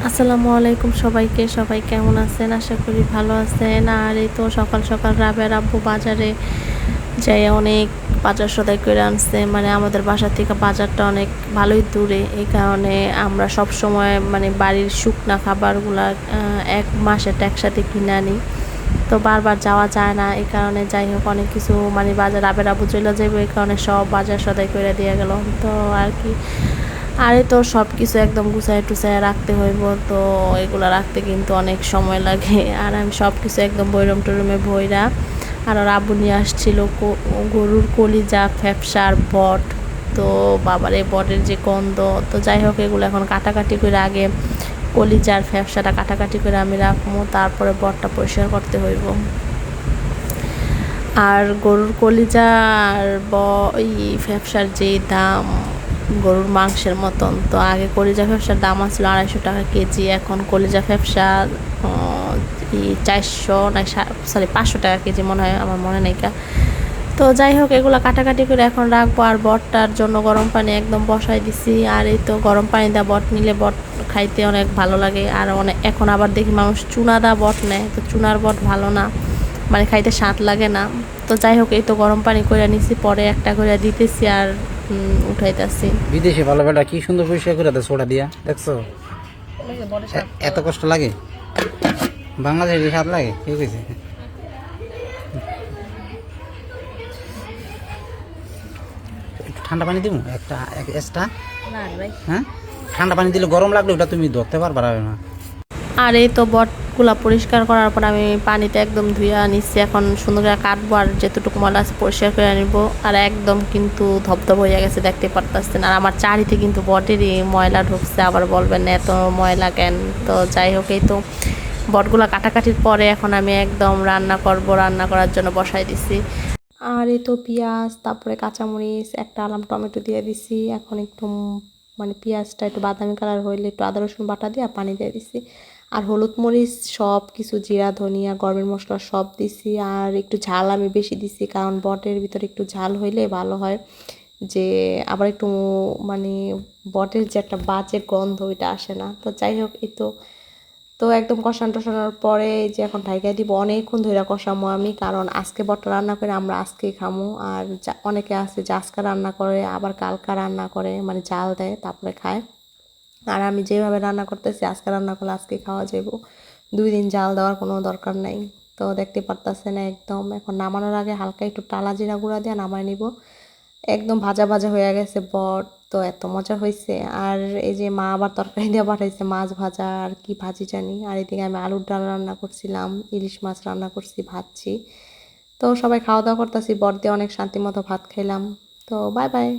আসসালামু আলাইকুম সবাইকে। সবাই কেমন আছেন? আশা করি ভালো আছেন। আর এই তো সকাল সকাল রাবেয়ার আব্বু বাজারে যাই অনেক বাজার সদাই করে আনছে। মানে আমাদের বাসা থেকে বাজারটা অনেক ভালোই দূরে, এই কারণে আমরা সব সময় মানে বাড়ির শুকনা খাবারগুলা এক মাসের একসাথে কিনে আনি, তো বারবার যাওয়া যায় না। এই কারণে যাই হোক অনেক কিছু মানে বাজার রাবেয়ার আব্বু চলে যাবে, এই কারণে সব বাজার সদাই করে দিয়ে গেল। তো আর কি, আরে তো সব কিছু একদম গুছায় টুছায় রাখতে হইব, তো এগুলো রাখতে কিন্তু অনেক সময় লাগে। আর আমি সব কিছু একদম বৈরম টরমে ভইরা, আর ওর আব্বু নিয়ে আসছিল গরুর কলিজা, ফ্যাপসার বট। তো বাবার এই বটের যে গন্ধ, তো যাই হোক এগুলো এখন কাটাকাটি করে আগে কলিজার ফ্যাপসাটা কাটাকাটি করে আমি রাখবো, তারপরে বটটা পরিষ্কার করতে হইব। আর গরুর কলিজা আর এই ফ্যাপসার যে দাম গরুর মাংসের মতন, তো আগে কলিজা ফ্যাপসার দাম আসছিল 250 টাকা কেজি, এখন কলিজা ফ্যাপসা 400 না সরি 500 টাকা কেজি মনে হয়, আমার মনে নেই কা। তো যাই হোক এগুলো কাটাকাটি করে এখন রাখবো। আর বটটার জন্য গরম পানি একদম বসাই দিছি। আর এই তো গরম পানি দা বট নিলে বট খাইতে অনেক ভালো লাগে। আর অনেক এখন আবার দেখি মানুষ চুনা দা বট নেয়, তো চুনার বট ভালো না, মানে খাইতে স্বাদ লাগে না। তো যাই হোক এই তো গরম পানি করে নিছি, পরে একটা করে দিতেছি আর উঠাইতেছি। বিদেশে ভালো বেটা কি সুন্দর পরিষ্কার করে দেয় সোডা দিয়া, দেখছো? এত কষ্ট লাগে? বাংলাদেশে স্বাদ লাগে, ঠিক আছে। একটু ঠান্ডা পানি দিব একটা এক্সট্রা। হ্যাঁ, ঠান্ডা পানি দিলে গরম লাগলে ওটা তুমি ধরতে পারবা না। আর এই তো বটগুলা পরিষ্কার করার পর আমি পানিতে একদম ধুয়ে নিচ্ছি, এখন সুন্দর করে কাটবো আর যেতটুকু ময়লা আছে পরিষ্কার করে নিব। আর একদম কিন্তু ধবধব হয়ে গেছে, দেখতে পারতেছেন। আর আমার চারিতে কিন্তু বটেরই ময়লা ঢুকছে, আবার বলবেন না এত ময়লা কেন। তো যাই হোক এই তো বটগুলা কাটাকাটির পরে এখন আমি একদম রান্না করব, রান্না করার জন্য বসাই দিছি। আর এই তো পেঁয়াজ, তারপরে কাঁচামরিচ, একটা আলাম টমেটো দিয়ে দিছি। এখন একটু মানে পেঁয়াজটা একটু বাদামি কালার হইলে একটু আদা রসুন বাটা দিয়ে পানি দিয়ে দিছি। আর হলুদ মরিচ সব কিছু, জিরা ধনিয়া গরমের মশলা সব দিছি। আর একটু ঝাল আমি বেশি দিছি, কারণ বটের ভিতরে একটু ঝাল হইলে ভালো হয়, যে আবার একটু মানে বটের যে একটা বাজে গন্ধ ওইটা আসে না। তো যাই হোক এই তো তো একদম কষান টষানোর পরে এই যে এখন ঢাইকা দিব। অনেকক্ষণ ধরে কষামো আমি, কারণ আজকে বটটা রান্না করে আমরা আজকেই খামো। আর অনেকে আছে যে আজকে রান্না করে আবার কালকা রান্না করে, মানে জাল দেয় তারপরে খায়। আর আমি যেভাবে রান্না করতেছি আজকে রান্না করলে আজকে খাওয়া যাব, 2 দিন জাল দেওয়ার কোনো দরকার নাই। তো দেখতে পারতেছেন একদম এখন নামানোর আগে হালকা একটু টালা জিরা গুঁড়া দিয়ে নামায় নিব। একদম ভাজা ভাজা হয়ে গেছে বট, তো এত মজা হয়েছে। আর এই যে মা আবার তরকারি দিয়ে পাঠাইছে, মাছ ভাজা আর কি ভাজি জানি। আর এদিকে আমি আলুর ডাল রান্না করছিলাম, ইলিশ মাছ রান্না করছি, ভাজছি। তো সবাই খাওয়া দাওয়া করতেছি, বট দিয়ে অনেক শান্তি মতো ভাত খেলাম। তো বাই বাই।